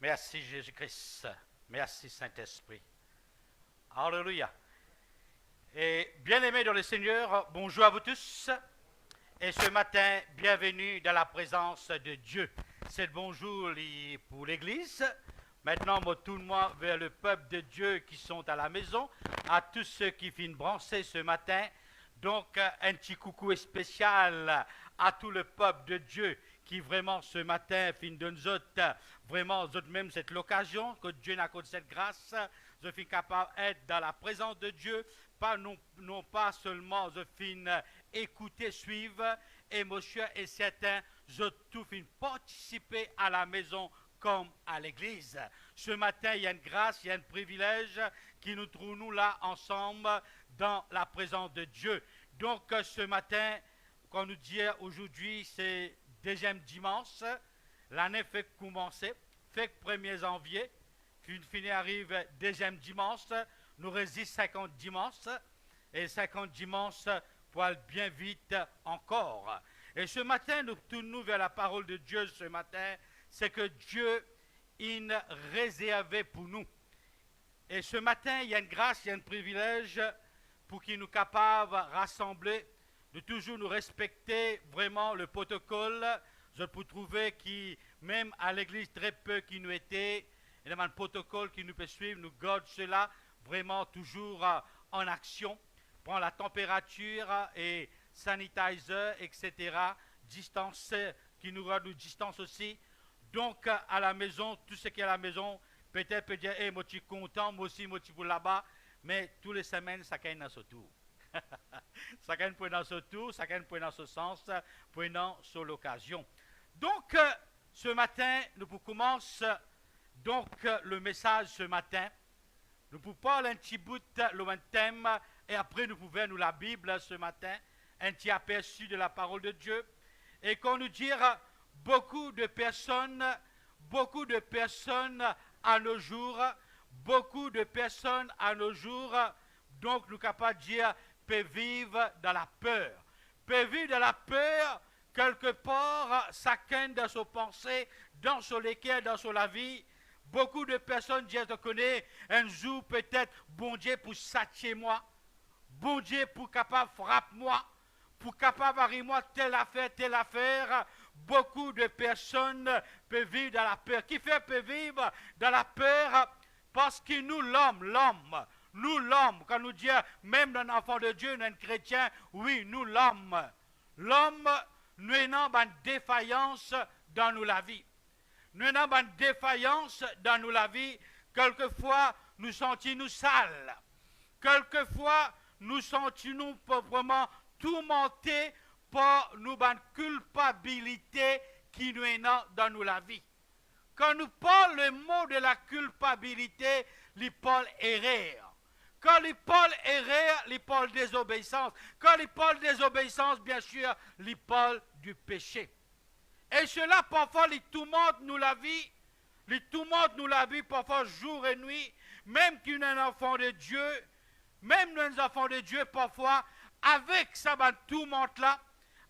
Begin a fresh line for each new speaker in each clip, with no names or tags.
Merci Jésus-Christ. Merci Saint-Esprit. Alléluia. Et bien-aimés dans le Seigneur, bonjour à vous tous. Et ce matin, bienvenue dans la présence de Dieu. C'est le bonjour pour l'Église. Maintenant, je tourne moi vers le peuple de Dieu qui sont à la maison, à tous ceux qui viennent brancher ce matin. Donc, un petit coucou spécial à tout le peuple de Dieu qui vraiment ce matin fin de nous autres, vraiment nous autres même cette l'occasion que Dieu nous accorde cette grâce, je suis capable d'être dans la présence de Dieu, pas non pas seulement je fin écouter, suivre, et monsieur et certain, je tout fin participer à la maison comme à l'église. Ce matin, il y a une grâce, il y a un privilège qui nous trouve nous là ensemble dans la présence de Dieu. Donc ce matin, quand nous dit aujourd'hui, c'est deuxième dimanche, l'année fait commencer, fait 1er janvier, fini arrive deuxième dimanche, nous résiste 50 dimanches, et 50 dimanches pour aller bien vite encore. Et ce matin, nous tournons vers la parole de Dieu ce matin, c'est que Dieu il réservé pour nous. Et ce matin, il y a une grâce, il y a un privilège pour qu'il nous capable de rassembler, de toujours nous respecter vraiment le protocole. Je peux trouver qui, même à l'église, très peu qui nous était, il y a un protocole qui nous peut suivre, nous garde cela vraiment toujours en action. Prends la température et sanitizer, etc. Distance, qui nous rend nous distance aussi. Donc, à la maison, tout ce qui est à la maison, peut-être peut dire, hey, moi, je suis content, moi aussi, moi, je suis pour là-bas, mais toutes les semaines, chacun dans ce tour. Chacun peut dans ce tour, chacun peut dans ce sens, prenant sur l'occasion. Donc, ce matin, nous commençons donc le message ce matin. Nous pouvons parler un petit bout le thème, et après, nous pouvons nous la Bible ce matin, un petit aperçu de la parole de Dieu. Et qu'on nous dira, beaucoup de personnes à nos jours, donc nous sommes capables de dire, peuvent vivre dans la peur. Peuvent vivre dans la peur, quelque part, chacun dans ses pensées, dans son équerre, dans son la vie. Beaucoup de personnes disent, je connais, un jour peut-être, bon Dieu pour satcher moi, bon Dieu pour capable frapper moi, pour capable arriver moi telle affaire. Beaucoup de personnes peuvent vivre dans la peur. Qui fait peut vivre dans la peur? Parce que nous, l'homme, quand nous disons, même un enfant de Dieu, un chrétien, oui, nous, l'homme, nous avons une défaillance dans nous la vie. Nous avons une défaillance dans nous la vie. Quelquefois, nous sentons-nous sales. Quelquefois, nous sentons-nous vraiment tourmentés par nous une culpabilité qui nous est dans nous la vie. Quand nous parlons le mot de la culpabilité, il parle erreur. Quand il parle erreur, il parle désobéissance. Quand il parle désobéissance, bien sûr, il parle du péché. Et cela, parfois, il tourmente nous la vie. Il tourmente nous la vie, parfois, jour et nuit. Même qu'un enfant de Dieu, parfois, avec sa tourmente-là,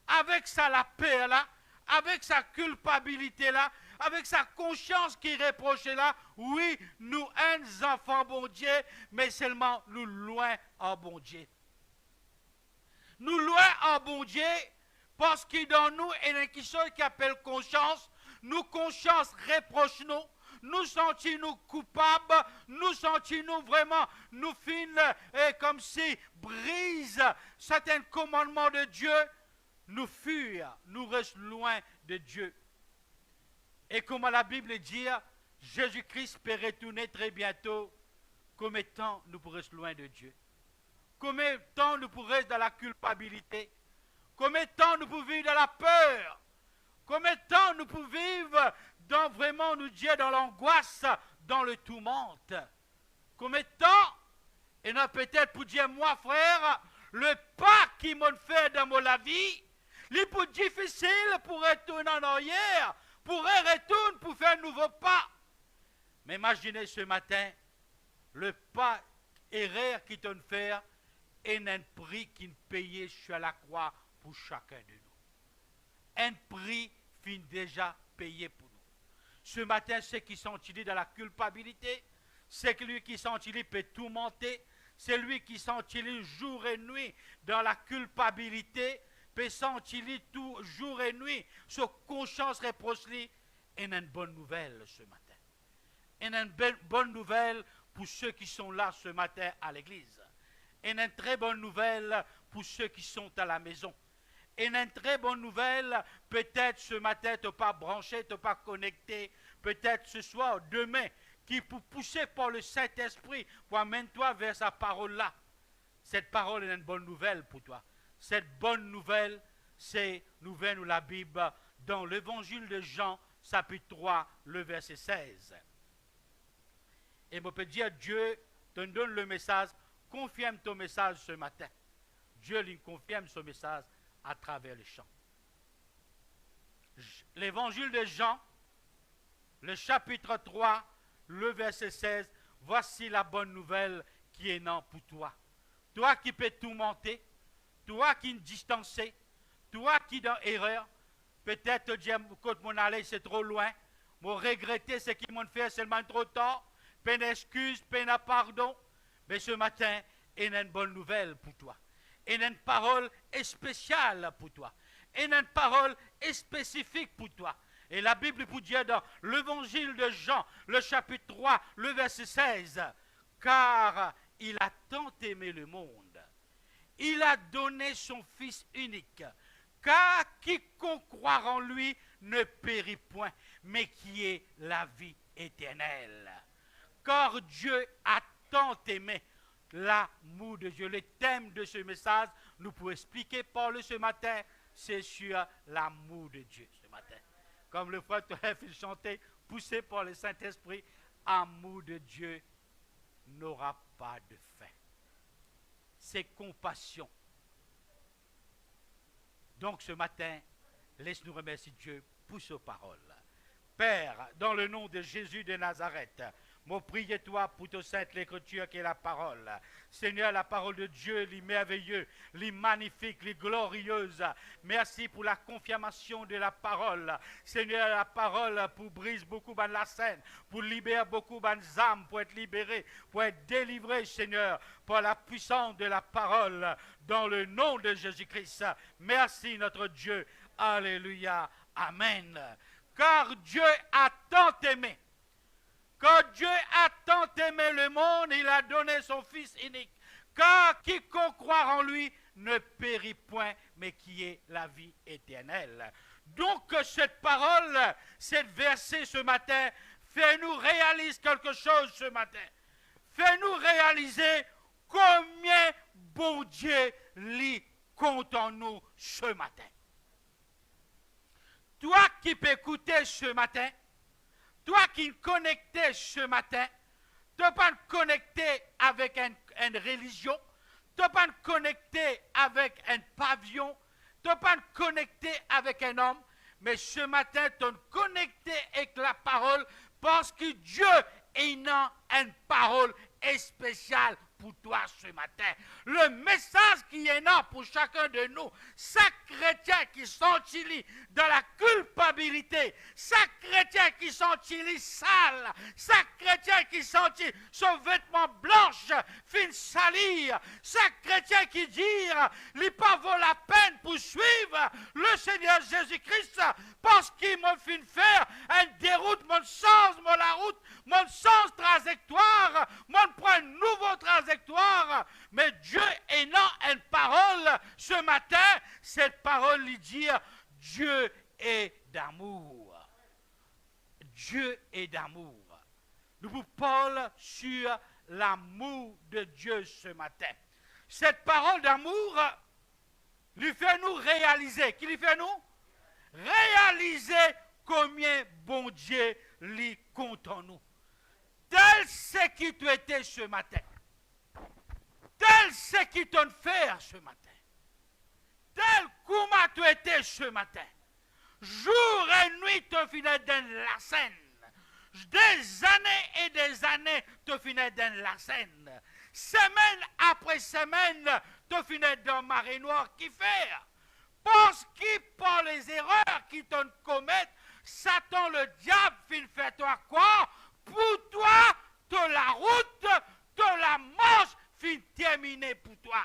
avec sa la paix là, avec sa culpabilité là, avec sa conscience qui reproche là, oui, nous sommes enfants bon Dieu, mais seulement nous loin en bon Dieu. Nous loin en bon Dieu, parce que dans nous, il y a quelque chose qui appelle conscience. Nous, conscience reproche nous. Nous sentons-nous coupables, nous sentons-nous vraiment, nous finissons comme si brise certains commandements de Dieu, nous fuir, nous restons loin de Dieu. Et comme la Bible dit, Jésus-Christ peut retourner très bientôt. Combien de temps nous pourrons rester loin de Dieu? Combien de temps nous pourrons rester dans la culpabilité? Combien de temps nous pouvons vivre dans la peur? Combien de temps nous pouvons vivre dans vraiment, nous dire, dans l'angoisse, dans le tourmente? Combien de temps? Et non, peut-être pour dire, moi, frère, le pas qui m'a fait dans mon vie, il est plus difficile pour retourner en arrière, pour retourner, pour faire un nouveau pas. Mais imaginez ce matin, le pas erreur qui te fait et un prix qui payé sur la croix pour chacun de nous. Un prix fin déjà payé pour nous. Ce matin, ceux qui sont unis dans la culpabilité, c'est lui qui sont unis peut tourmenter, c'est lui qui sont unis jour et nuit dans la culpabilité, peut sentir tout jour et nuit, sa conscience reproche-lui. Et une bonne nouvelle ce matin. Et une bonne nouvelle pour ceux qui sont là ce matin à l'église. Et une très bonne nouvelle pour ceux qui sont à la maison. Et une très bonne nouvelle, peut-être ce matin, tu n'es pas branché, tu n'es pas connecté, peut-être ce soir, demain, qui pour pousser par le Saint-Esprit, pour amener toi vers sa parole-là. Cette parole est une bonne nouvelle pour toi. Cette bonne nouvelle, c'est nouvelle ou la Bible dans l'évangile de Jean, chapitre 3, le verset 16. Et je peux dire, Dieu te donne le message, confirme ton message ce matin. Dieu lui confirme ce message à travers le chant. L'évangile de Jean, le chapitre 3, le verset 16, voici la bonne nouvelle qui est non pour toi. Toi qui peux tourmenter, toi qui es distancé, toi qui es dans erreur, peut-être te dire, quand mon aller c'est trop loin, mon regretter ce qu'ils m'ont fait seulement trop tard, peine excuse, peine pardon, mais ce matin, il y a une bonne nouvelle pour toi. Il y a une parole spéciale pour toi. Il y a une parole spécifique pour toi. Et la Bible pour dire dans l'évangile de Jean, le chapitre 3, le verset 16, car il a tant aimé le monde, il a donné son Fils unique, car quiconque croit en lui ne périt point, mais qui ait la vie éternelle. Car Dieu a tant aimé l'amour de Dieu. Le thème de ce message, nous pouvons expliquer Paul ce matin, c'est sur l'amour de Dieu ce matin. Comme le frère Toref chantait, poussé par le Saint-Esprit, amour de Dieu n'aura pas de fin. C'est compassion. Donc ce matin, laisse-nous remercier Dieu pour ses paroles. Père, dans le nom de Jésus de Nazareth, moi prie toi pour ta sainte l'écriture qui est la parole. Seigneur, la parole de Dieu, les merveilleux, les magnifiques, les glorieuses. Merci pour la confirmation de la parole. Seigneur, la parole pour briser beaucoup de la scène, pour libérer beaucoup d'âmes, pour être libérés, pour être délivrés, Seigneur, par la puissance de la parole, dans le nom de Jésus-Christ. Merci notre Dieu. Alléluia. Amen. Car Dieu a tant aimé. Quand Dieu a tant aimé le monde, il a donné son Fils unique. Car quiconque croit en lui ne périt point, mais qui ait la vie éternelle. Donc cette parole, cette verset ce matin, fait-nous réaliser quelque chose ce matin. Fait-nous réaliser combien bon Dieu lit compte en nous ce matin. Toi qui peux écouter ce matin, toi qui es connecté ce matin, tu n'es pas connecté avec une religion, tu n'es pas connecté avec un pavillon, tu n'es pas connecté avec un homme, mais ce matin, tu es connecté avec la parole parce que Dieu a une parole spéciale pour toi ce matin. Le message qui est là pour chacun de nous, chaque chrétien qui sont dans la culpabilité, chaque chrétien qui sont sale, chaque chrétien qui sont son vêtement blanche, fin salir, chaque chrétien qui dit, il pas vaut la peine pour suivre le Seigneur Jésus-Christ parce qu'il m'a fait faire une déroute, mon sens, la route, mon sens trajectoire, mon prend une nouvelle trajectoire, mais Dieu est dans une parole ce matin, cette parole lui dit Dieu est d'amour. Dieu est d'amour. Nous vous parlons sur l'amour de Dieu ce matin. Cette parole d'amour lui fait nous réaliser. Qui lui fait nous? Réaliser combien bon Dieu lui compte en nous. Tel c'est qui tu étais ce matin. Tel c'est qui t'ont fait ce matin. Tel comment tu étais ce matin. Jour et nuit, tu finis dans la scène. Des années et des années, tu finis dans la scène. Semaine après semaine, tu finis dans marée noire qui fait. Parce que par les erreurs qui t'ont commettent, Satan, le diable, fin fait toi quoi? Pour toi, de la route, de la marche, fin terminée pour toi.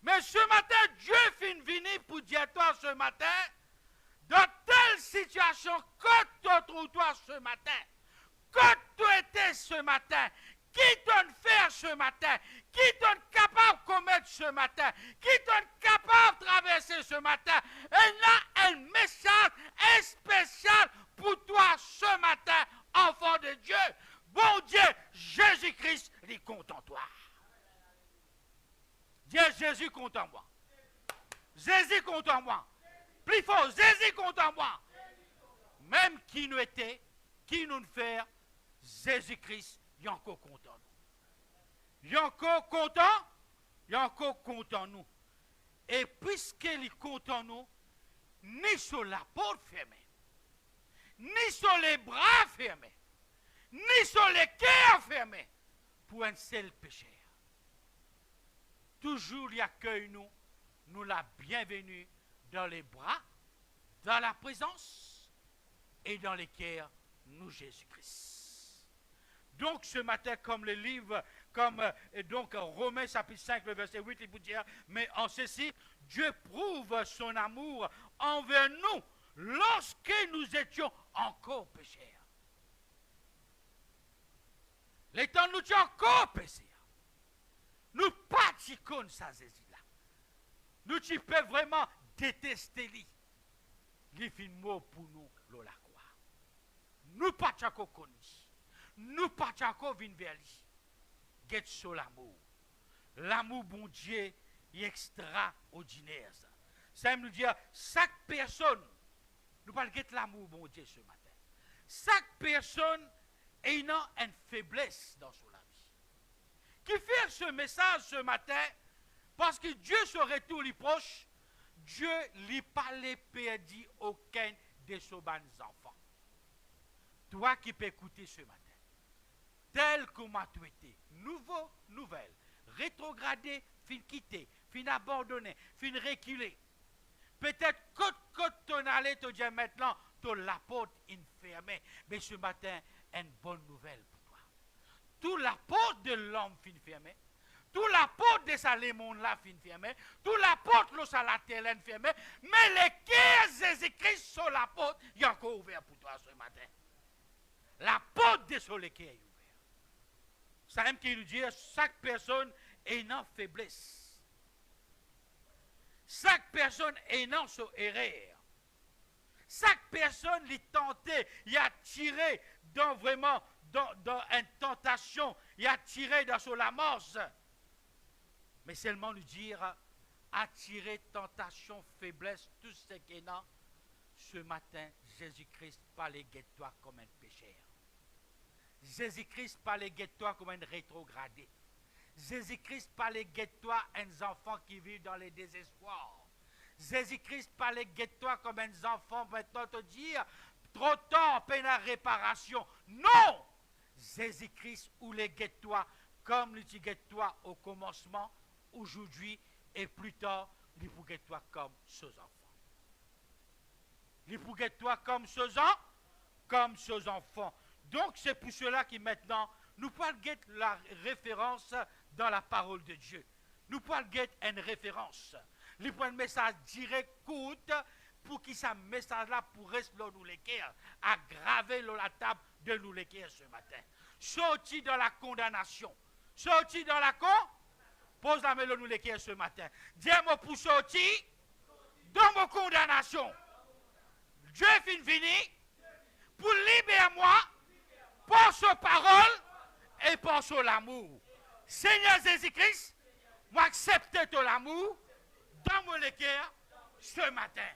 Mais ce matin, Dieu fin venir pour dire toi ce matin, dans telle situation, que tu trouves toi ce matin, que tu étais ce matin, qui t'en faire ce matin, qui t'en capable de commettre ce matin, qui t'en capable de traverser ce matin, et là, un message spécial pour toi ce matin, enfant de Dieu. Bon Dieu, Jésus-Christ, il compte en toi. Dis Jésus compte en moi. Jésus compte en moi. Plus fort, Jésus compte en moi. Même qui nous était, qui nous fait, Jésus-Christ, il est encore content. Il est encore content, il est encore content nous. Et puisqu'il est content nous, ni sur la porte fermée, ni sur les bras fermés, ni sur les cœurs fermés, pour un seul pécheur. Toujours il accueille nous, nous la bienvenue dans les bras, dans la présence et dans les cœurs, nous Jésus-Christ. Donc ce matin, comme le livre, comme donc Romains chapitre 5, le verset 8, il vous dit, mais en ceci, Dieu prouve son amour envers nous lorsque nous étions encore pécheurs. Les temps nous étions encore pécheurs. Nous pratiquons ça, Jésus-là. Nous tu peux vraiment détester lui. Il fait mot pour nous, la croix. Nous pas encore connu. Nous pas encore venir vers lui. Get sur l'amour. L'amour, bon Dieu, est extraordinaire. Ça nous dit, chaque personne, nous parlons de l'amour, bon Dieu, ce matin. Chaque personne ayant une faiblesse dans son vie. Qui fait ce message ce matin, parce que Dieu serait tout les proche, Dieu n'a pas les perdu aucun de ses enfants. Toi qui peux écouter ce matin, tel qu'on m'a traité, nouvelle, rétrogradé, fin quitté, fin abandonné, fin reculé. Peut-être que ton allée te dit maintenant, ton la porte fermée, mais ce matin, une bonne nouvelle pour toi. Toute la porte de l'homme fin fermée, toute la porte de sa lémon là fin fermée, toute la porte de sa latelle fermée, mais les cœurs Jésus-Christ sur la porte, il est encore ouvert pour toi ce matin. La porte de son cœur est ouverte. Ça aime qu'il nous dit, chaque personne ayant faiblesse, chaque personne ayant son erreur, chaque personne est tentée, il a tiré dans vraiment dans une tentation, il a tiré dans son amorce. Mais seulement nous dire, attirer tentation, faiblesse, tout ce qui est là, ce matin, Jésus-Christ parlait de toi comme un pécheur. Jésus-Christ parlait de toi comme un rétrogradé. Jésus-Christ parlait de toi un enfant qui vit dans le désespoir. Jésus-Christ parlait de toi comme un enfant, maintenant te dire, trop tard, peine à réparation. Non! Jésus-Christ ou les guette-toi comme il guette-toi au commencement, aujourd'hui et plus tard, il pour guette-toi comme ses enfants. Il pour guette-toi comme ses enfants. Donc c'est pour cela que maintenant, nous parlons de la référence dans la parole de Dieu. Nous parlons de une référence. Nous prenons un message direct, court, pour que ce message-là pour rester dans nous les cœurs, à graver la table de nous les cœurs ce matin. Sorti dans la condamnation. Sorti dans la pose la main nous les cœurs ce matin. Dis-moi pour sortir dans ma condamnation. Dieu est venu pour libérer moi par sa parole et par son amour. Seigneur Jésus-Christ, moi accepte ton amour dans mon cœur ce matin.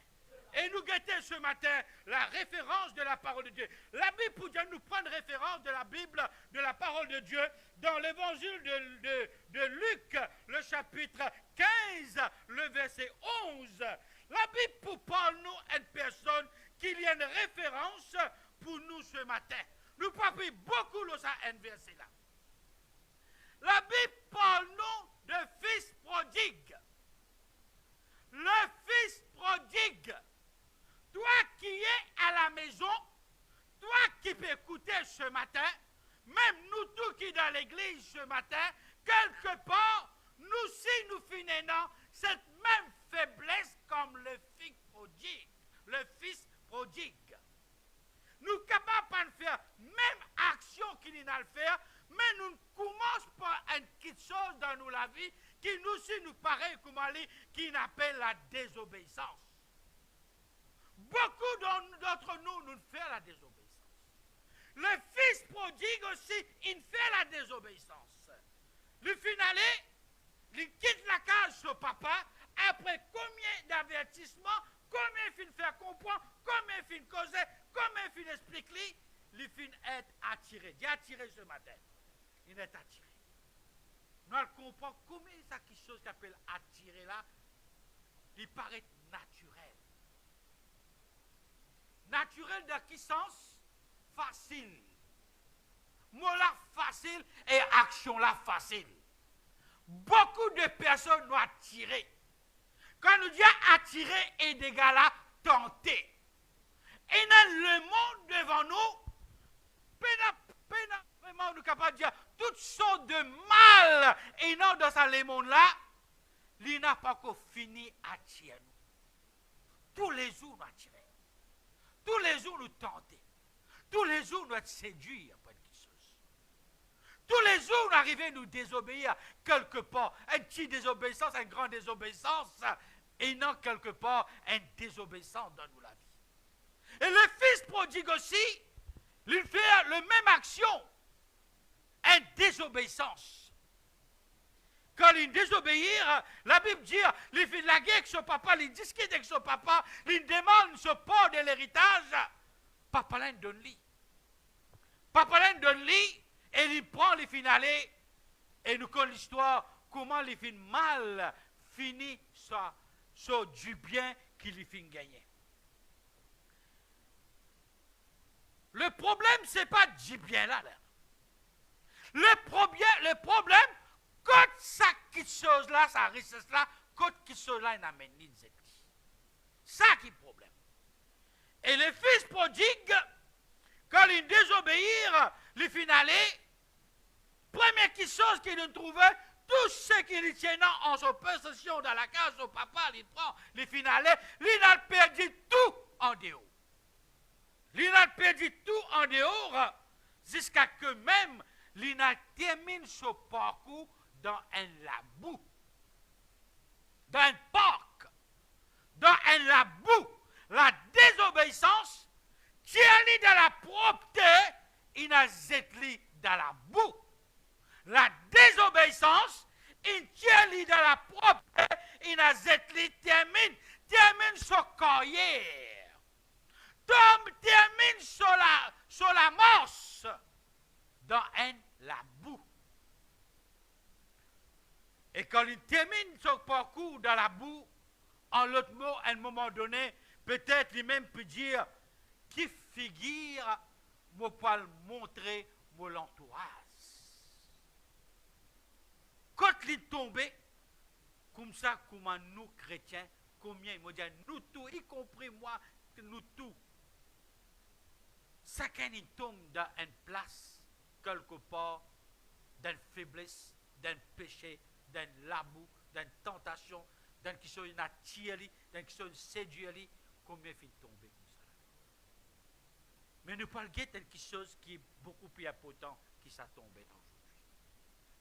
Et nous guettons ce matin la référence de la parole de Dieu. La Bible, pour Dieu, nous prend référence de la Bible, de la parole de Dieu, dans l'évangile de Luc, le chapitre 15, le verset 11. La Bible, pour parler nous, une personne qu'il y a une référence pour nous ce matin. Nous parlons beaucoup de ça, un verset là. La Bible parle nous de fils prodigue. Le fils prodigue. toi qui es à la maison, toi qui peux écouter ce matin, même nous tous qui dans l'église ce matin, quelque part, nous aussi nous finissons cette même faiblesse comme le fils prodigue. Le fils prodigue. Nous sommes capables de faire même action qu'il n'a le faire, mais nous ne commençons pas une petite chose dans nous la vie qui nous aussi nous paraît comme qui appelle la désobéissance. Beaucoup d'entre nous, nous faisons la désobéissance. Le fils prodigue aussi, il fait la désobéissance. Le finale, il quitte la case de papa, après combien d'avertissements, combien il finit faire comprendre, combien il finit causer, combien il finit expliquer, il finit être attiré. Il est attiré ce matin. Il est attiré. Nous comprenons combien ça quelque chose qui appelle attiré là, il paraît naturel. Naturel dans quel sens? Facile. Mot là facile et action là facile. Beaucoup de personnes nous attirent. Quand nous disons attirer et des gars là, tenter. Et dans le monde devant nous, vraiment nous sommes capables de dire toutes sortes de mal et non dans ce monde là, il n'a pas encore fini à attirer nous. Tous les jours nous attirer. Tous les jours nous tenter. Tous les jours nous être séduits après quelque chose. Tous les jours nous arrivons à nous désobéir quelque part. Une petite désobéissance, une grande désobéissance, et non quelque part une désobéissance dans nous la vie. Et le fils prodigue aussi, il fait la même action, une désobéissance. Quand il désobéir, la Bible dit, il fait la guerre avec son papa, il discute avec son papa, il demande ce port de l'héritage. Papa l'en donne-lui. Papa l'en donne-lui, et il prend les finales, et nous connaissons l'histoire, comment les fins mal finit ça du bien qu'il fin gagner. Le problème, ce n'est pas du bien là. Le problème, quand ça quitte chose là, ça reste là, quand quitte chose là, il n'amène ni de ça qui est le problème. Et le fils prodigue, quand il désobéir, le finale, première chose qu'il nous trouvait, tout ce qu'il tient en son possession dans la case, son papa, il prend, le finale, il a perdu tout en dehors. Il a perdu tout en dehors, jusqu'à que même, il a terminé son parcours dans un labou, dans un parc, dans un labou. La désobéissance, tient-lui dans la propreté, il a zetli dans la boue. La désobéissance, il tient-lui dans la propreté, il a zetli, termine son carrière. Termine sur la morse, dans un labou. Et quand il termine son parcours dans la boue, en l'autre mot, à un moment donné, peut-être lui-même peut dire qui figure me pas montrer mon entourage. Quand il est tombé, comme ça, comme nous chrétiens, combien il m'a dit, nous tous, y compris moi, nous tous, chacun il tombe dans une place, quelque part, d'une faiblesse, d'un péché, d'un labou, d'une tentation, d'une qui soit attirée, d'une qui soit séduite, combien il tomber comme ça. Mais nous parlons de quelque chose qui est beaucoup plus important qui s'est tombé aujourd'hui.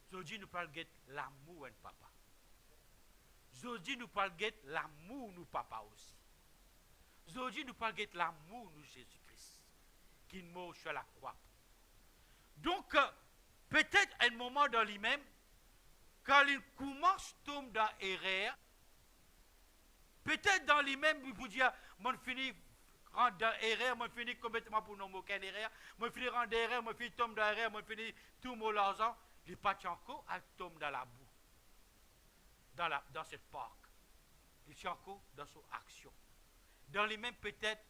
Aujourd'hui, nous parlons de l'amour de papa. Aujourd'hui, nous parlons de l'amour de papa aussi. Aujourd'hui, nous parlons de l'amour de Jésus-Christ qui meurt sur la croix. Donc, peut-être un moment dans lui-même, quand il commence à tomber dans l'erreur, peut-être dans lui-même, il vous dit, mon fini rendre dans l'erreur, mon fini complètement pour nous moquer l'erreur, mon fini rendre l'erreur, mon fini tombe dans l'erreur, mon fini tout mon l'argent, il part encore, il tombe dans la boue, dans ce parc. Il est encore dans son action. Dans lui-même, peut-être,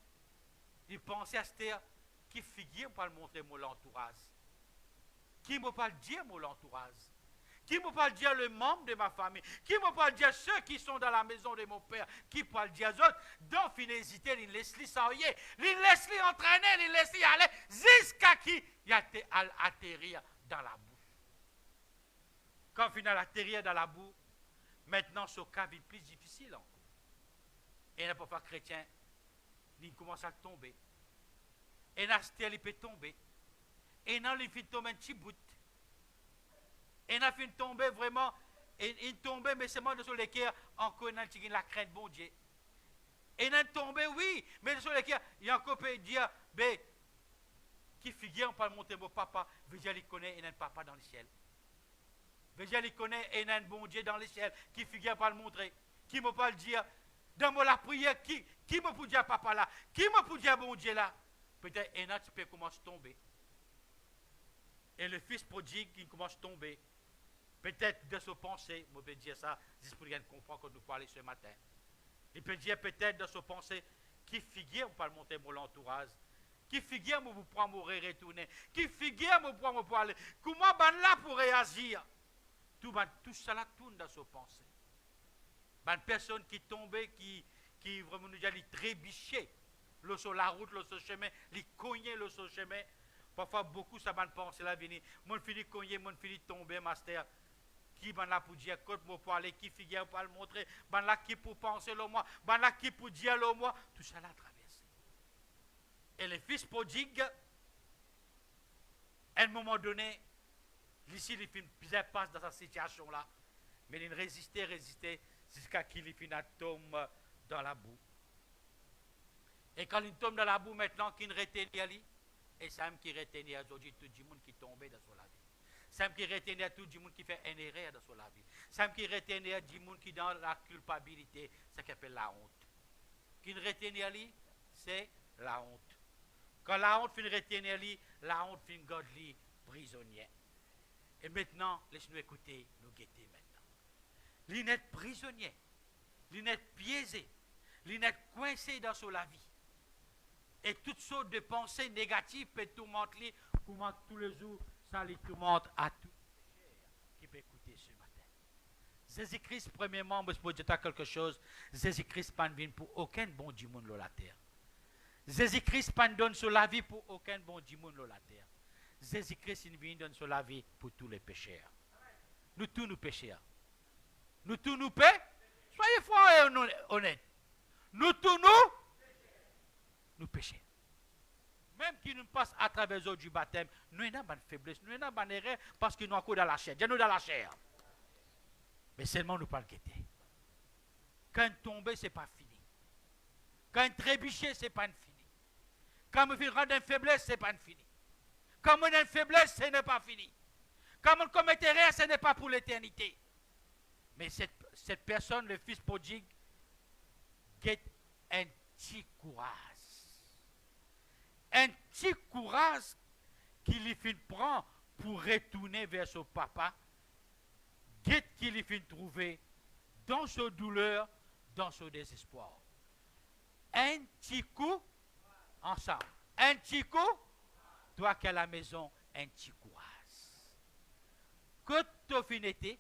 il pensait à ce terre qui figure pour le montrer mon entourage. Qui ne peut pas le dire mon entourage. Qui me peut dire le membre de ma famille? Qui me peut dire ceux qui sont dans la maison de mon père? Qui peut dire les autres? Donc, il hésité, il laisse-les s'envoyer, il laisse-les entraîner, il laisse-les aller jusqu'à qui il a atterrir dans la boue. Quand il a atterrir dans la boue, maintenant, ce cas est plus difficile encore. Et n'importe pas chrétien, il commence à tomber. Et Nastel, il peut tomber. Et non, il fait tomber un petit bout. Et n'a fait tomber vraiment, et il tombe, mais c'est moi de sur lesquels encore la crainte bon Dieu. Et n'a tombé, oui, mais de sur lesquels il y a encore peut dire, ben, qui figure, on peut monter mon papa, déjà il connaît, et n'a un papa dans le ciel. Déjà il connaît, et n'a un bon Dieu dans le ciel, qui figure, pas le montrer, qui me peut le dire, dans la prière, qui me peut dire papa là, qui me peut dire bon Dieu là, peut-être, et n'a tu peux commencer à tomber. Et le fils prodigue, il commence à tomber. Peut-être de se penser, je peux dire ça, juste pour bien comprendre que nous parlons ce matin. Il peut dire peut-être de se penser, qui figure pour monter mon entourage, qui figure pour pouvoir me retourner, qui figure pour pouvoir me parler, comment ben là pour réagir. Tout cela tourne dans se penser. Ben personne qui tombait, qui vraiment nous a dit trébiché, sur la route, sur le chemin, les cogner sur le chemin. Parfois beaucoup ça m'a pensé là venir, mon fini cogner, mon fini tomber, master. Qui ben là pour dire côté pour parler, qui figure pour le montrer, ben là qui pour penser le moi, ben là qui pour dire le moi, tout ça l'a traversé. Et le fils prodigue, à un moment donné, ici il fait plusieurs passes dans cette situation là, mais il résistait jusqu'à qu'il finit tombe dans la boue. Et quand il tombe dans la boue maintenant, qu'il retient à lui, et c'est même qui retient aujourd'hui tout le monde qui tombait dans la vie. C'est qui retient tout le monde qui fait une erreur dans la vie. C'est qui retient tout le monde qui est dans la culpabilité, ce qu'on appelle la honte. Qui retient lui, c'est la honte. Quand la honte finit retenir lui, la honte finit godly prisonnier. Et maintenant, laissez-nous écouter, nous guetter maintenant. Il est prisonnier, il est piégé, il est coincé dans la vie. Et toutes sortes de pensées négatives peuvent tourmenter, comment tous les jours, ça les tourmente à tout qui peut écouter ce matin. Jésus-Christ, premièrement, je peux dire quelque chose, Jésus-Christ ne vient pour aucun bon du monde sur la terre. Jésus-Christ ne donne sur la vie pour aucun bon du monde sur la terre. Jésus-Christ vient donne sur la vie pour tous les pécheurs. Nous tous nous pécheurs. Nous tous nous péchons. Soyez francs et honnêtes. Nous tous nous péchons. Même qui nous passe à travers l'eau du baptême, nous avons une faiblesse, nous avons une erreur parce que nous sommes encore dans la chair. Nous dans la chair. Mais seulement nous pas le guetter. Quand tomber, ce n'est pas fini. Quand trébucher, ce n'est pas fini. Quand on fait rendre une faiblesse, ce n'est pas fini. Quand on a une faiblesse, ce n'est pas fini. Quand on commet erreur, ce n'est pas pour l'éternité. Mais cette personne, le fils prodigue, get un petit courage. Un petit courage qu'il lui prend pour retourner vers son papa, guette qu'il lui fait trouver dans sa douleur, dans son désespoir. Un petit coup, ensemble. Un petit coup, toi qui es à la maison, un petit courage. Que tu as fini,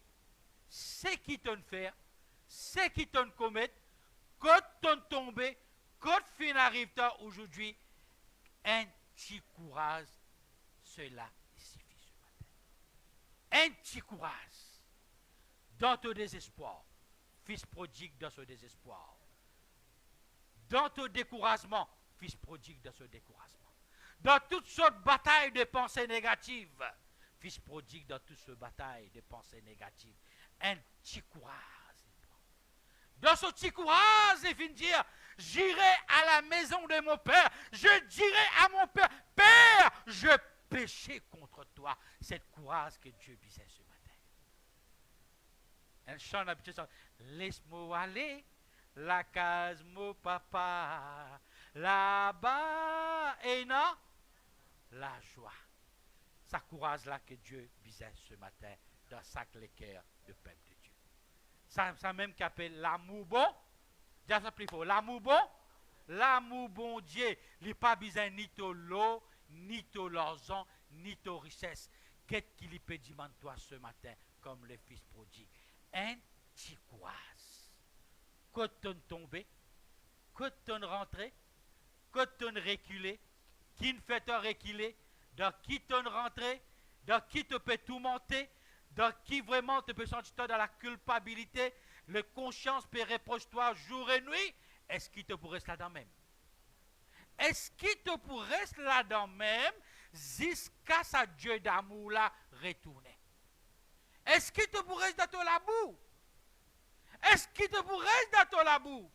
c'est qui t'en fait, c'est qui t'en commet, que t'en tombé, que tu arrive aujourd'hui, un petit courage, cela suffit ce matin. Un petit courage dans ton désespoir, fils prodigue dans ce désespoir. Dans ton découragement, fils prodigue dans ce découragement. Dans toutes sortes de batailles de pensées négatives, fils prodigue dans toutes ces batailles de pensées négatives. Un petit courage. Dans ce petit courage, il vient dire, j'irai à la maison de mon père, je dirai à mon père, Père, je péchais contre toi. C'est le courage que Dieu visait ce matin. Un chant d'habitude, laisse-moi aller, la case mon papa, là-bas, et non, la joie. C'est courage-là que Dieu visait ce matin dans chaque cœur de peuple de Dieu. Ça même qu'appelle l'amour bon. Déjà ça plus fort. L'amour bon Dieu, il n'est pas besoin ni de l'eau, ni de l'argent, ni de richesse. Qu'est-ce qu'il peut demander toi ce matin? comme le fils prodigue. Un petit courage. Quand on tombé, quand on rentré, quand on reculé, qui ne fait pas reculer, dans qui on rentré, dans qui te peut tout monter, dans qui vraiment te peut sentir dans la culpabilité, le conscience peut reprocher-toi jour et nuit, est-ce qu'il te pourrait rester là-dedans même? Est-ce qu'il te pourrait rester là-dedans même jusqu'à ce Dieu d'amour là retourner? Est-ce qu'il te pourrait rester dans la boue? Est-ce qu'il te pourrait rester dans la boue?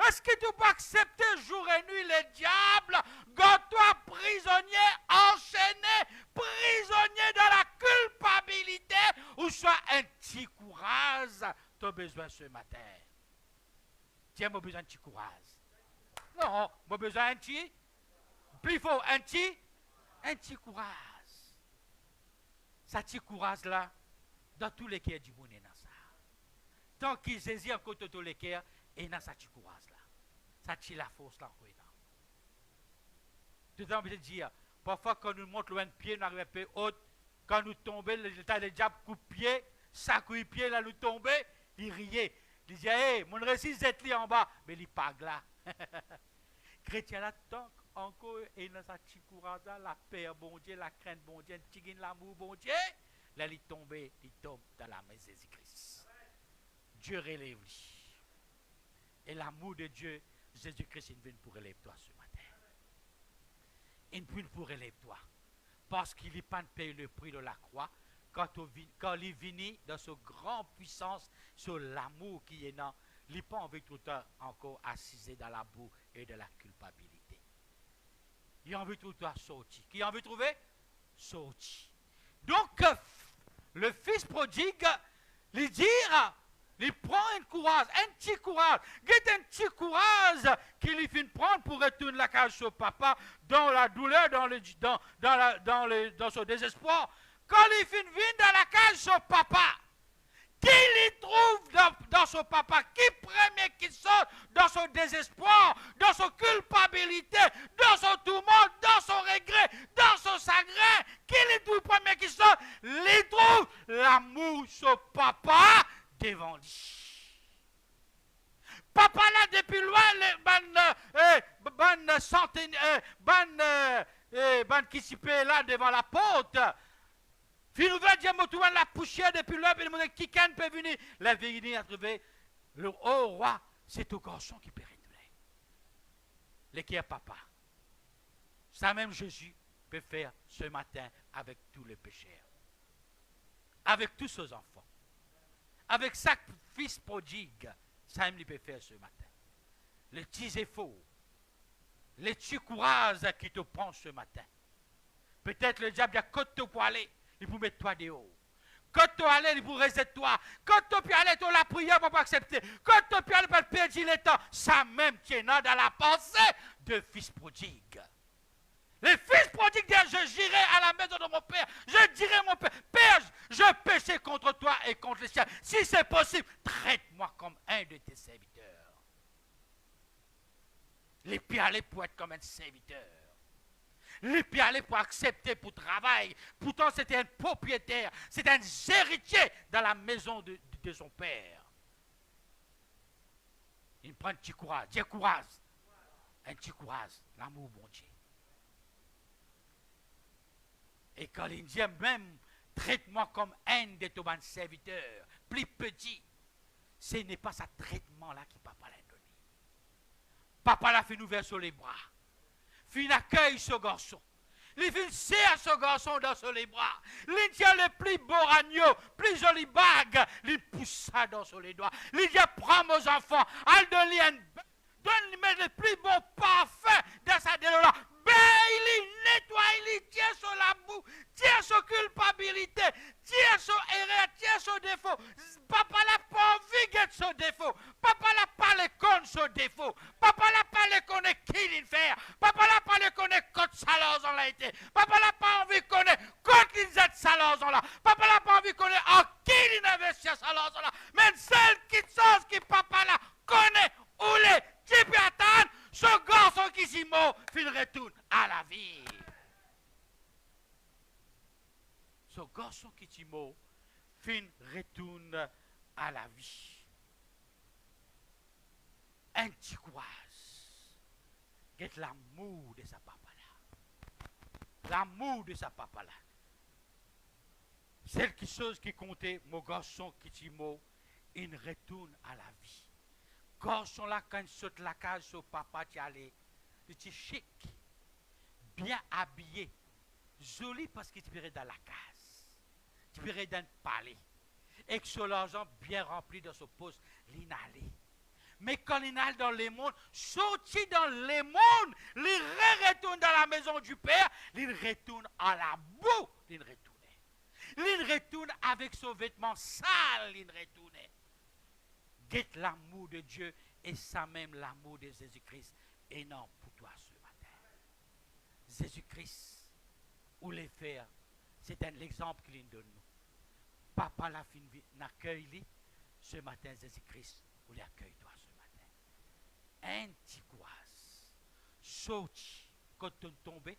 Est-ce que tu peux accepter jour et nuit le diable, garde-toi prisonnier, enchaîné, prisonnier dans la culpabilité, ou soit un petit courage, tu as besoin ce matin. Tiens, moi besoin de petit courage. Non, moi besoin d'un petit, plus fort, un petit courage. Ça petit courage là, dans tous les cœurs du monde, dans ça. Tant qu'il saisit encore tous les cœurs, et dans ça petit courage là. Ça tire la force là encore. Tout le temps, je veux dire, parfois quand nous montons loin de pied, nous arrivons un peu haut, quand nous tombons, le diable coupe pied, ça coupe pied là, nous tombons, il riait. Il disait, hey, mon récit c'est là en bas, mais il pas là. Chrétien là, tant encore, et dans sa petit courage là, la paix bon Dieu, la crainte bon Dieu, l'amour bon Dieu, là il tombe dans la main de Jésus-Christ. Dieu relève lui. Et l'amour de Dieu, Jésus-Christ, il vient pour élever toi ce matin. Il vient pour élever toi. Parce qu'il n'est pas payé le prix de la croix. Quand il vient dans sa grande puissance, sur l'amour qui est là, il n'est pas envie tout le temps encore assisé dans la boue et de la culpabilité. Il a envie tout le temps sortir. Qui a envie de trouver? Sortir. Donc, le fils prodigue, lui dit, il prend un courage, un petit courage. Get un petit courage qu'il lui fait prendre pour retourner la cage sur papa dans la douleur, dans son désespoir. Quand il fait venir dans la cage sur papa, qui il trouve dans son papa? Qui premier qui sort dans son désespoir, dans son culpabilité, dans son tourment, dans son regret, dans son chagrin? Qui il trouve premier qui sort? Il trouve l'amour sur papa devant lui. Papa là depuis loin, ban qui s'y paie là devant la porte. Puis nous va dire, moi, la poussière depuis là, puis le qui peut venir. La vérité a trouvé le haut roi, c'est au garçon qui peut retourner. L'équerre papa. Ça même Jésus peut faire ce matin avec tous les pécheurs. Avec tous ses enfants. Avec chaque fils prodigue, ça même il peut faire ce matin. Le petit effort, le petit courage qui te prend ce matin. Peut-être le diable a côté pour aller. Il pour mettre toi dehors. Quand tu aller, il pour rester toi. Quand tu peux aller, tu la prière pour pas accepter. Quand tu peux aller, pour perdre le temps. Ça même tient dans la pensée de fils prodigue. Le fils prodigue dit, je j'irai à la maison de mon père. Je dirai à mon père, Père, je péchais contre toi et contre les siens. Si c'est possible, traite-moi comme un de tes serviteurs. Les pieds aller pour être comme un serviteur. Les pieds aller pour accepter pour travailler. Pourtant, c'était un propriétaire. C'était un héritier dans la maison de son père. Il prend un petit courage. Dis courage. Un petit courage. L'amour, bon Dieu. Et quand il dit même, traite-moi comme un de tes serviteurs, plus petit, ce n'est pas ce traitement-là que papa l'a donné. Papa l'a fait ouvrir sur les bras. Il accueille ce garçon. Il fait serre ce garçon dans les bras. Il tient le plus beau agneau, plus joli bague. Il pousse ça dans les doigts. Il dit, prends mes enfants, donne-lui le plus beau parfum dans sa délola. Il nettoie, il tient sur la boue, tient sur culpabilité, tient sur erreur, tient sur défaut. Papa n'a pas envie de ce défaut. Papa n'a pas le con ce défaut. Papa n'a pas le connaît qui il fait. Papa n'a pas le connaît quand salaire on l'a été. Papa n'a pas envie de connaître quand ils ont salaire on l'a. Papa n'a pas envie de connaître en qui il investit salaire on l'a. Mais celle qui chose qui papa là connaît où les tu peux attendre. Ce garçon qui s'y mort, il retourne à la vie. Ce garçon qui s'y mort, fin retourne à la vie. Antiquoise, get l'amour de sa papa là. L'amour de sa papa là. C'est quelque chose qui comptait, mon garçon qui dit mot, il retourne à la vie. Garçon là, quand il saute la case sur papa, tu allais, il était chic, bien habillé, joli parce qu'il était dans la case, tu peux dans le palais, et que son argent bien rempli dans son poste, l'inallait. Mais quand il allait dans les mondes, sorti dans les mondes, il retourne dans la maison du Père, il retourne à la boue, il retournait. Il retourne avec son vêtement sale, il retournait. Guette l'amour de Dieu et ça même l'amour de Jésus-Christ énorme pour toi ce matin. Jésus-Christ, ou les faire, c'est un exemple qu'il donne nous. Papa l'a fin d'accueillir ce matin, Jésus-Christ, ou l'accueille toi ce matin. Antiquoise, sorti quand tu tombé,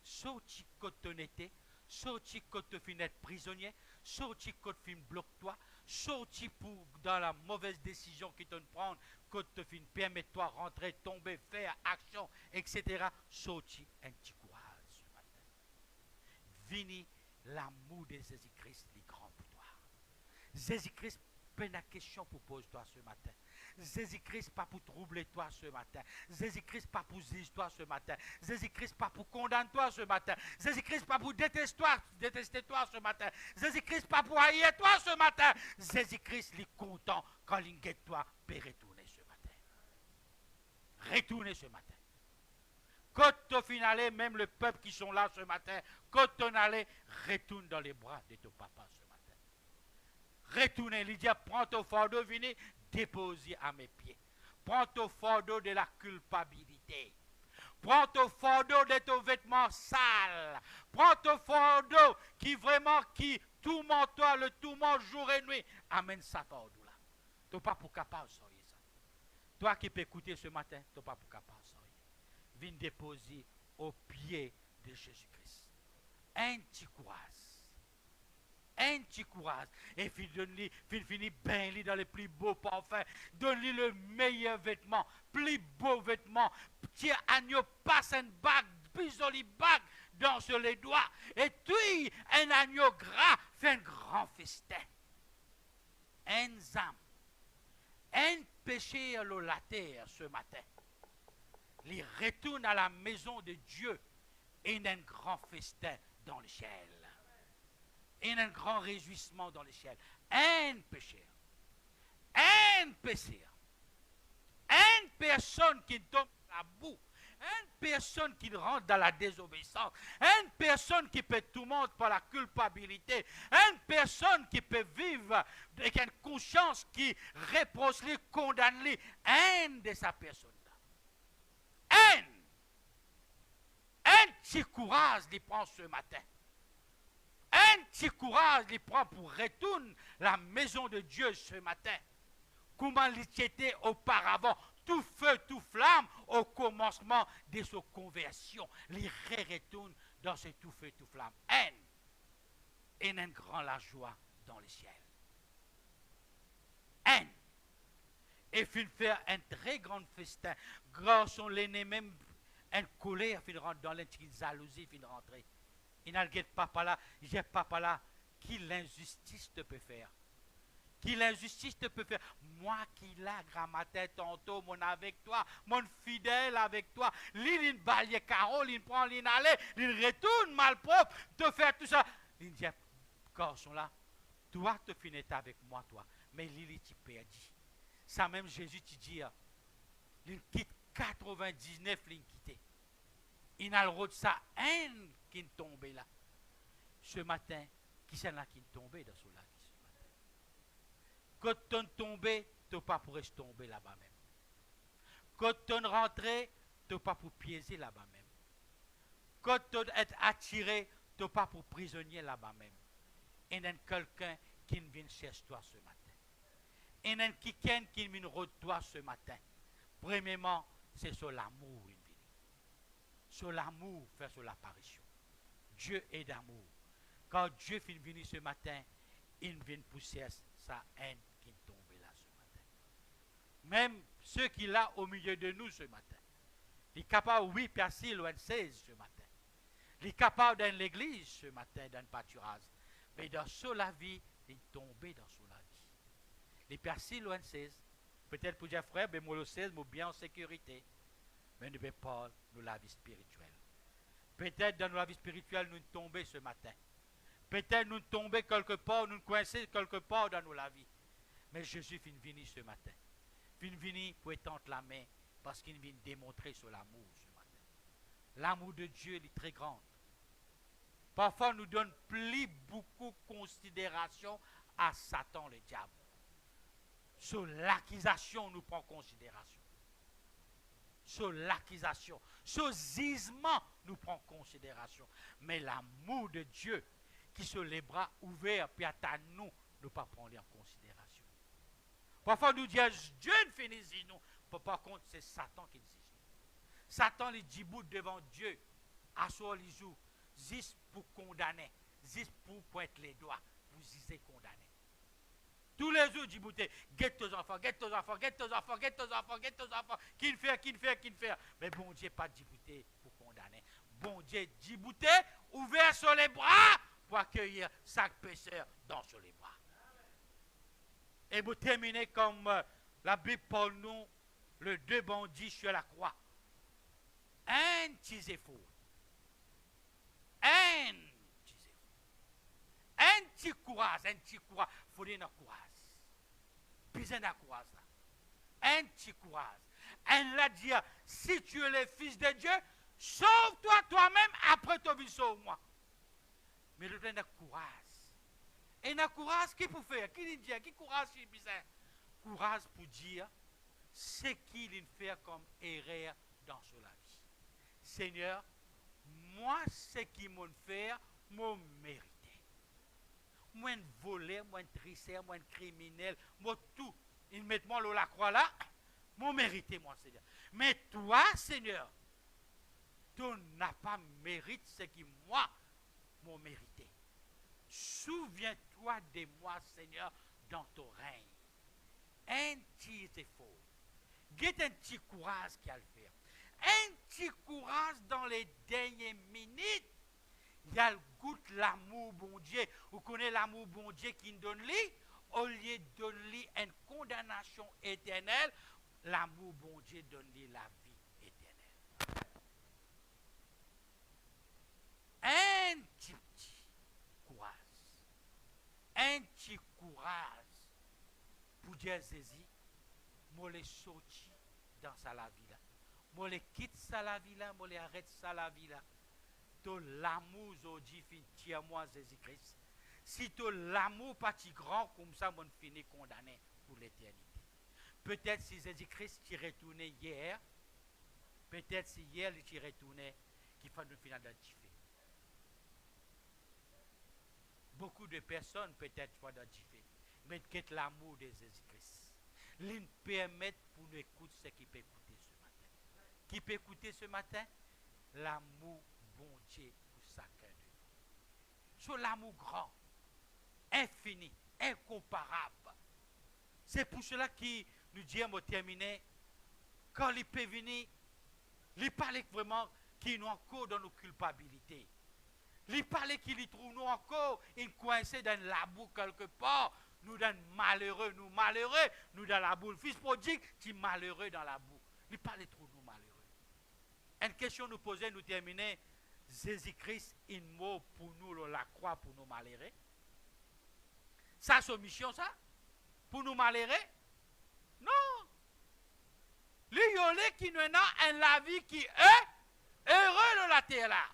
sorti quand tu étais, sorti quand tu finis d'être prisonnier, sorti quand tu finis bloquer toi, sorti pour dans la mauvaise décision qu'ils te prennent, quand tu finis permets-toi rentrer, tomber, faire action, etc. Sorti antiquoise ce matin. Vini l'amour de Jésus-Christ, les grands pour toi. Jésus-Christ, pas la question pour poser toi ce matin. Jésus-Christ pas pour troubler toi ce matin. Jésus-Christ pas pour juger toi ce matin. Jésus-Christ pas pour condamner toi ce matin. Jésus-Christ pas pour détester toi ce matin. Jésus-Christ pas pour haïr toi ce matin. Jésus-Christ est content quand il guette toi peut retourner ce matin. Retourner ce matin. Quand tu finales, même le peuple qui sont là ce matin, quand tu allais, retourne dans les bras de ton papa ce matin. Retournez, Lydia, prends ton fardeau, venez déposer à mes pieds. Prends ton fardeau de la culpabilité. Prends ton fardeau de ton vêtement sale. Prends ton fardeau qui tourmente toi, le tourment jour et nuit. Amène ça fardeau là. Tu n'es pas pour capable de sortir ça. Toi qui peux écouter ce matin, tu n'es pas pour capable de sortir. Viens déposer aux pieds de Jésus-Christ. Antiquoise. Antiquoise. Et finit bien dans les plus beaux parfums. Donne-lui le meilleur vêtement, plus beau vêtement. Petit agneau passe une bague, plus jolie bague dans sur les doigts. Et puis, un agneau gras fait un grand festin. Un âme, un péché à la terre ce matin. Il retourne à la maison de Dieu et un grand festin dans le ciel. Et un grand réjouissement dans le ciel. Un pécheur. Un pécheur. Une personne qui tombe dans la boue. Une personne qui rentre dans la désobéissance. Une personne qui peut tout le monde par la culpabilité. Une personne qui peut vivre avec une conscience qui reproche lui, condamne lui. Un de sa personne-là. Un petit courage il prend ce matin. Un petit courage il prend pour retourner la maison de Dieu ce matin. Comment il était auparavant, tout feu, tout flamme, au commencement de sa conversion. Il retourne dans ce tout feu, tout flamme. Et un grand la joie dans le ciel. Et il fait un très grand festin. Grâce à l'aîné même, un colère, il rentre dans l'intime jalousie, il rentre. Il n'a papa là, j'ai papa là, qui l'injustice te peut faire. Qui l'injustice te peut faire. Moi qui l'a grammaté tantôt, mon avec toi, mon fidèle avec toi, l'île balie carole, il prend l'île aller, il retourne malpropre, te faire tout ça. Il dit, garçon là, toi te finis avec moi, toi, mais l'île tu perdu. Ça même Jésus te dit, il quitte 99, il quitte. Il a le droit de ça, un qui est tombé là. Ce matin, qui c'est là qui est tombé dans ce lac ce matin? Quand tu es tombé, tu n'es pas pour rester tombé là-bas même. Quand tu es rentré, tu n'es pas pour piéger là-bas même. Quand tu es attiré, tu n'es pas pour prisonnier là-bas même. Il y a quelqu'un qui vient chercher toi ce matin. Il y a quelqu'un qui vient de toi ce matin. Premièrement, c'est sur l'amour. Sur l'amour, faire sur l'apparition. Dieu est d'amour. Quand Dieu finit venir ce matin, il vient pousser sa haine qui est tombée là ce matin. Même ceux qui là au milieu de nous ce matin. Il est capable, oui, Percy, loin de 16 ce matin. Il est capable dans l'église ce matin, dans le pâturage. Mais dans la vie, il est tombé dans la vie. Les Percy, loin de 16. Peut-être pour dire frère, mais moi le 16, moi bien en sécurité. Mais ne veut pas nous la vie spirituelle. Peut-être dans la vie spirituelle, nous tombons ce matin. Peut-être nous tombons quelque part, nous coincés quelque part dans la vie. Mais Jésus vient venir ce matin. Vient venir pour étendre la main parce qu'il vient démontrer sur l'amour ce matin. L'amour de Dieu est très grand. Parfois, nous donne plus beaucoup de considération à Satan, le diable. Sur l'accusation, nous prend considération. Sur l'accusation, sur gisement, nous prend considération. Mais l'amour de Dieu, qui sur les bras ouverts, puis à nous, ne pas prendre en considération. Parfois, nous disons, Dieu ne finit nous. Par contre, c'est Satan qui dit nous. Satan, il dit bout devant Dieu, à soi les jours, juste pour condamner, juste pour pointer les doigts, vous disiez condamner. Tous les jours, dit bouté, guette tes enfants, guette tes enfants, guette tes enfants, guette tes enfants, guette tes enfants, qui le fait, qui le fait, qui le fait. Mais bon Dieu, pas dit bouté pour condamner. Bon Dieu, dit bouté, ouvert sur les bras pour accueillir chaque pécheur dans sur les bras. Et vous terminez comme la Bible pour nous, le deux bandits sur la croix. Un petit effort. Un petit courage, un petit courage. Il faut donner un courage. Besoin d'un courage. Un petit courage. Elle l'a dit, si tu es le fils de Dieu, sauve-toi toi-même, après tu vis sauve-moi. Mais le plein courage. Et un courage, qui pour faire? Qui dit? Qui courage c'est bizarre? Courage pour dire ce qu'il fait comme erreur dans la vie. Seigneur, moi, ce qui m'a fait, m'a mérité. Moi, volé, moi, triceur, moi, criminel, moi, tout. Ils mettent moi la croix là, m'a mérité, moi, Seigneur. Mais toi, Seigneur, tu n'as pas mérité ce qui, moi, m'a mérité. Souviens-toi de moi, Seigneur, dans ton règne. Un petit effort. Get un petit courage qu'il a le faire. Un petit courage dans les dernières minutes. Il y a le goût de l'amour bon Dieu. Vous connaissez l'amour bon Dieu qui nous donne lui. Au lieu de donner une condamnation éternelle, l'amour bon Dieu donne lui la vie éternelle. Un petit courage. Un petit courage pour dire Jésus, moi les sorti dans sa la vie là. Moi les quitte sa la vie là, moi les arrête sa la vie là. To l'amour aujourd'hui tire moi Jésus-Christ. Si to l'amour pas si grand comme ça, on finit condamné pour l'éternité. Peut-être si Jésus-Christ qui retourné hier, peut-être si hier il qui retourné, qui fait nous finir d'identifier. Beaucoup de personnes peut-être font d'identifier, mais qu'est l'amour de Jésus-Christ. L'une permet pour nous écouter ce qui peut écouter ce matin. Qui peut écouter ce matin? L'amour bon Dieu pour chacun de nous. Sur l'amour grand, infini, incomparable. C'est pour cela que nous disons au terminer, quand il peut venir, il parle vraiment qu'il nous encore dans nos culpabilités. Il parle qu'il trouve nous encore coincés dans la boue quelque part. Nous dans malheureux, nous dans la boue. Le fils prodigue, qui est malheureux dans la boue. Il parle trop nous malheureux. Une question nous poser, nous terminer. Jésus-Christ, une mot pour nous, la croix pour nous malheureux. Ça, c'est mission, ça? Pour nous malheureux? Non. Lui, qui nous a la vie qui est heureux de la terre là.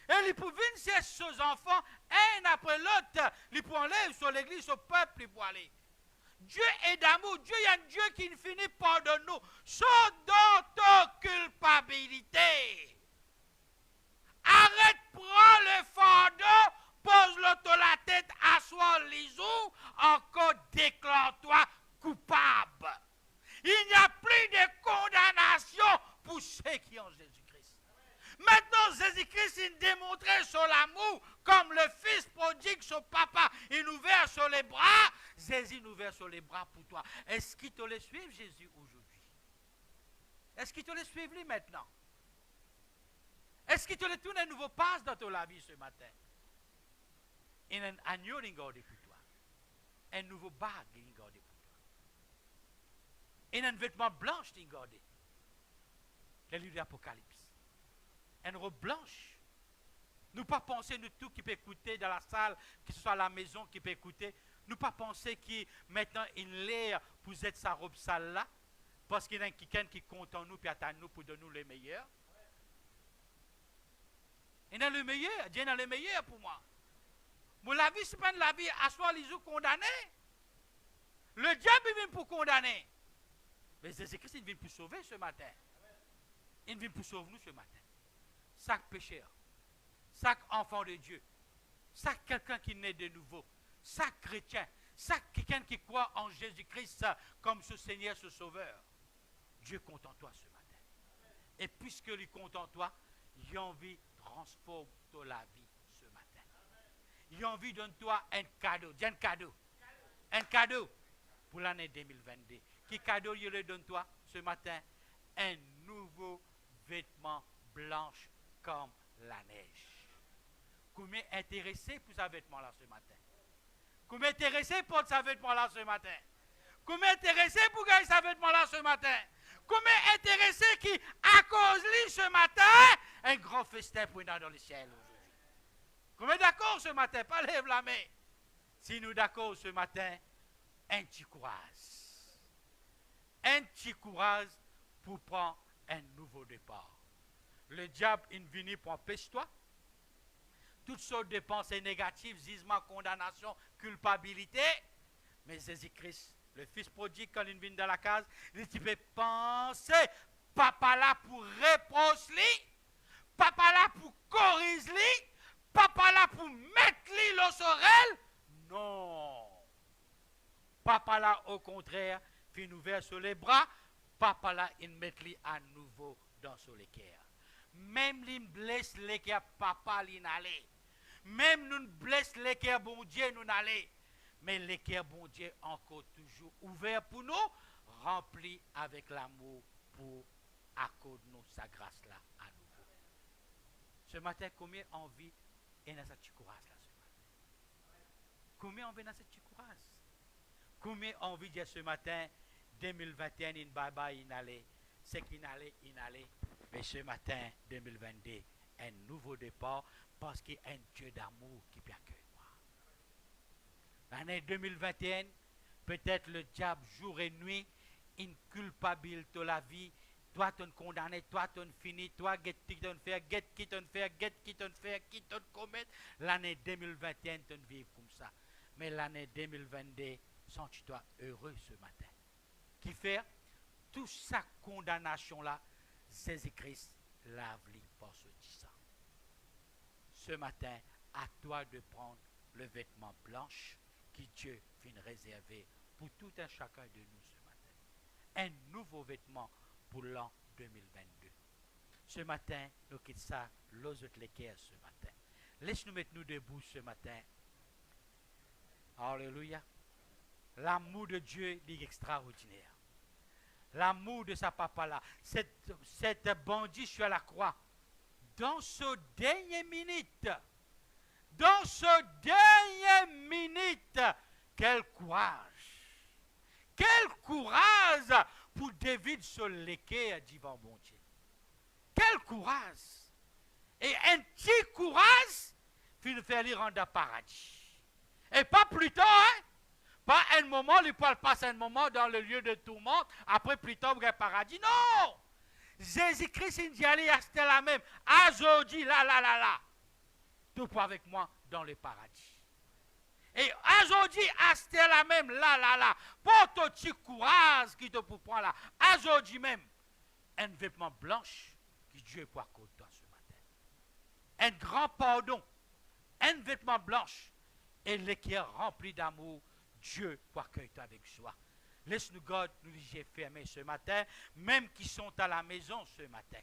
Et il peut venir ses enfants, un après l'autre, il peut aller sur l'église, sur le peuple, il peut aller. Dieu est d'amour. Dieu est un Dieu qui ne finit pas de nous. Sauf dans ta culpabilité. Arrête, prends le fardeau, pose-le sur la tête, assois les os, encore déclare-toi coupable. Il n'y a plus de condamnation pour ceux qui ont Jésus-Christ. Maintenant, Jésus-Christ, il démontrait son amour comme le fils prodigue, son papa. Il nous verse sur les bras. Jésus nous ouvert sur les bras pour toi. Est-ce qu'il te le suivre, Jésus, aujourd'hui? Est-ce qu'il te le suivre, lui, maintenant? Est-ce qu'il te le tourne un nouveau passe dans ta vie ce matin? Et un agneau d'ingordé pour toi. Un nouveau bague d'ingordé pour toi. Et un vêtement blanche d'ingordé. Le livre de l'Apocalypse. Une robe blanche. Nous pas penser nous tout qui peut écouter dans la salle, que ce soit à la maison qui peut écouter. Nous pas penser qu'il maintenant une l'air pour être sa robe sale là. Parce qu'il y a quelqu'un qui compte en nous et attend nous pour donner nous le meilleur. Il y a le meilleur. Dieu a le meilleur pour moi. Mais la vie, ce n'est pas la vie à soi les autres condamnés. Le diable vient pour condamner. Mais Jésus-Christ, il vient pour sauver ce matin. Il vient pour sauver nous ce matin. Chaque pécheur, chaque enfant de Dieu, chaque quelqu'un qui naît de nouveau, chaque chrétien, chaque quelqu'un qui croit en Jésus-Christ comme ce Seigneur, ce Sauveur, Dieu compte en toi ce matin. Et puisque il compte en toi, il a envie de transformer la vie ce matin. Il a envie de donner toi un cadeau. Dis un cadeau. Un cadeau pour l'année 2022. Quel cadeau il le donne toi ce matin? Un nouveau vêtement blanche comme la neige. Combien intéressé pour ce vêtement-là ce matin? Combien intéressé pour ce vêtement-là ce matin? Combien intéressé pour gagner ce vêtement-là ce matin? Combien intéressé qui, à cause de lui ce matin, un grand festin pour nous dans le ciel aujourd'hui? Combien d'accord ce matin? Pas lève la main. Si nous d'accord ce matin, un petit courage. Un petit courage pour prendre un nouveau départ. Le diable, il vient pour empêcher toi. Toutes sortes de pensées négatives, jugement, condamnation, culpabilité. Mais Jésus-Christ, le fils prodigue, quand il vient dans la case, il dit, tu peux penser, papa là pour répondre lui, papa là pour corriger lui, papa là pour mettre lui le sorel. Non. Papa là, au contraire, fin ouvert sur les bras, papa là, il met lui à nouveau dans son équerre. Même il blesse l'équerre, papa l'inallait. Même nous blesse l'équerre, bon Dieu, nous n'allait. Mais l'équerre, bon Dieu, encore toujours ouvert pour nous, rempli avec l'amour pour accorder nous sa grâce là à nouveau. Ce matin, combien envie est dans cette courage là ce matin? Combien envie dans cette courage? Combien envie de dire ce matin, 2021, in bye bye, in allait, c'est qu'il allait, in allait. Mais ce matin, 2022, un nouveau départ, parce qu'il y a un Dieu d'amour qui peut accueillir moi. L'année 2021, peut-être le diable, jour et nuit, une culpabilité de la vie. Toi, tu es condamné, toi, tu es fini, toi, qui t'en faire, qui t'en faire, qui t'en faire, qui t'en commettre. L'année 2021, tu vivre comme ça. Mais l'année 2022, sens-tu-toi heureux ce matin? Qui fait toute sa condamnation-là, Jésus-Christ lave-lui par ce sang. Ce matin, à toi de prendre le vêtement blanche que Dieu vient réserver pour tout un chacun de nous ce matin. Un nouveau vêtement pour l'an 2022. Ce matin, nous quittons ça, l'os de l'équerre ce matin. Laisse-nous mettre nous debout ce matin. Alléluia. L'amour de Dieu est extraordinaire. L'amour de sa papa là. Cette bandit sur la croix. Dans ce dernier minute. Dans ce dernier minute. Quel courage. Quel courage pour David se léquer devant bon Dieu. Quel courage. Et un petit courage pour nous faire lui rendre à paradis. Et pas plus tard, hein? Pas un moment, il peut passer un moment dans le lieu de tourmente, après plus tard, au paradis. Non! Jésus-Christ, il dit, allez, c'était la même. Aujourd'hui, là. Tout pour avec moi dans le paradis. Et aujourd'hui, c'était la même, là. Pour ton petit courage qui te prend là. Aujourd'hui même, un vêtement blanche que Dieu peut accorder toi ce matin. Un grand pardon. Un vêtement blanche. Et l'équerre rempli d'amour. Dieu peut accueillir toi avec joie. Laisse-nous, God, nous les fermer ce matin, même qui sont à la maison ce matin.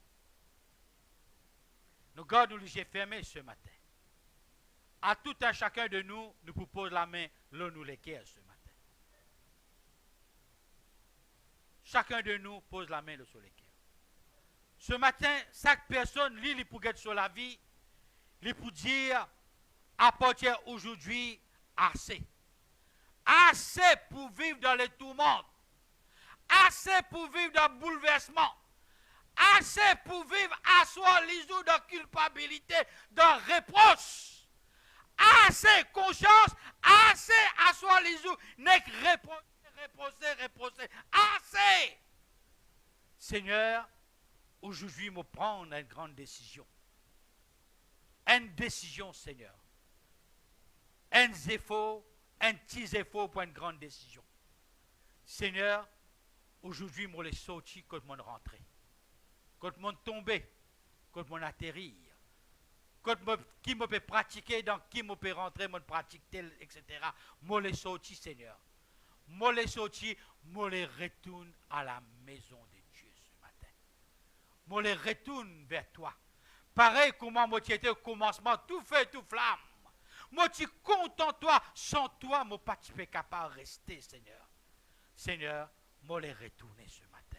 Nous, God, nous les fermer ce matin. à tout un chacun de nous, nous propose la main, l'on nous l'équerre ce matin. Chacun de nous pose la main sur l'équerre. Ce matin, chaque personne lit pour être sur la vie, lit pour dire, à partir d'aujourd'hui, assez. Assez pour vivre dans les tourments. Assez pour vivre dans le bouleversement. Assez pour vivre à soi l'isou de culpabilité, de reproche. Assez conscience, assez à soi l'isou, n'est que reposer. Assez. Seigneur, aujourd'hui, je prends une grande décision. Une décision, Seigneur. Un petit effort pour une grande décision. Seigneur, aujourd'hui, je les sorti quand je rentré. Quand je tombé, quand je atterri. Qui me peut pratiquer, dans qui me peut rentrer, me pratique tel, etc. Je les sorti, Seigneur. Je les sorti, je les retourne à la maison de Dieu ce matin. Je les retourne vers toi. Pareil comment moi tu étais au commencement, tout feu, tout flamme. Moi tu content toi, sans toi, moi pas tu peux capable de rester, Seigneur. Seigneur, moi les retourner ce matin.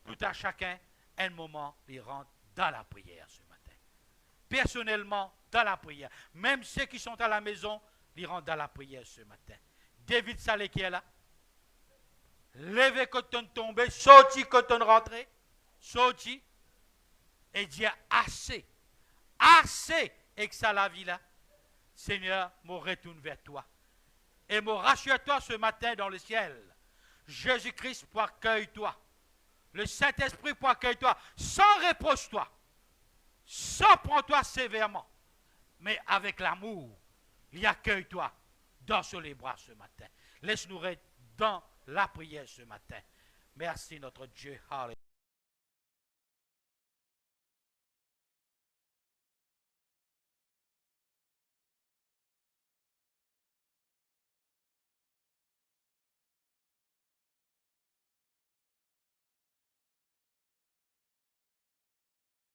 Tout à chacun, un moment, il rentre dans la prière ce matin. Personnellement, dans la prière. Même ceux qui sont à la maison, ils rentrent dans la prière ce matin. David Salé qui est là. Levez quand on tombé, sorti quand on rentré, sorti. Et dire assez, et que ça la vie là. Seigneur, je retourne vers toi. Et me rassure-toi ce matin dans le ciel. Jésus-Christ pour accueillir toi. Le Saint-Esprit pour accueillir toi. Sans reproche-toi. Sans prendre-toi sévèrement. Mais avec l'amour, il accueille toi dans les bras ce matin. Laisse-nous être dans la prière ce matin. Merci notre Dieu. Alléluia.